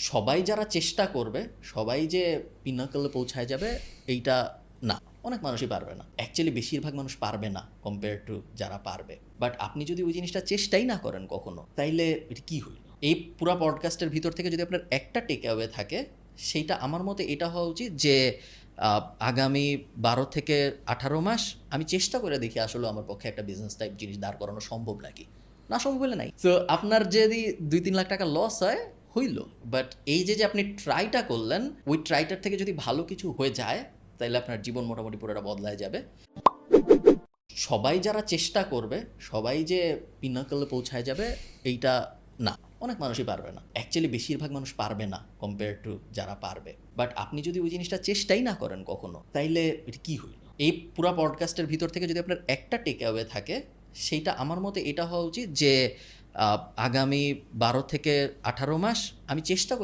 সবাই যারা চেষ্টা করবে সবাই যে পিনাকলে পৌঁছায় যাবে এইটা না, অনেক মানুষই পারবে না। অ্যাকচুয়ালি বেশিরভাগ মানুষ পারবে না কম্পেয়ার টু যারা পারবে। বাট আপনি যদি ওই জিনিসটা চেষ্টাই না করেন কখনো, তাইলে এটা কি হইল? এই পুরো পডকাস্টের ভিতর থেকে যদি আপনার একটা টেক অ্যাওয়ে থাকে, সেইটা আমার মতে এটা হওয়া উচিত যে আগামী 12 থেকে 18 মাস আমি চেষ্টা করে দেখি আসলে আমার পক্ষে একটা বিজনেস টাইপ জিনিস দাঁড় করানো সম্ভব নাকি। না সম্ভব হলে নাই। তো আপনার যদি 2-3 লাখ টাকা লস হয়, হইল। বাট এই যে আপনি ট্রাইটা করলেন, ওই ট্রাইটার থেকে যদি ভালো কিছু হয়ে যায়, তাহলে আপনার জীবন মোটামুটি পুরোটা বদলায় যাবে। সবাই যারা চেষ্টা করবে সবাই যে পিনাকলে পৌঁছায় যাবে এইটা না, অনেক মানুষই পারবে না। অ্যাকচুয়ালি বেশিরভাগ মানুষ পারবে না কম্পেয়ার টু যারা পারবে। বাট আপনি যদি ওই জিনিসটা চেষ্টাই না করেন কখনো, তাইলে এটা কি হইল? এই পুরো পডকাস্টের ভিতর থেকে যদি আপনার একটা টেক অ্যাওয়ে থাকে, সেইটা আমার মতে এটা হওয়া উচিত যে আগামী 12 থেকে 18 মাস আমি চেষ্টা করে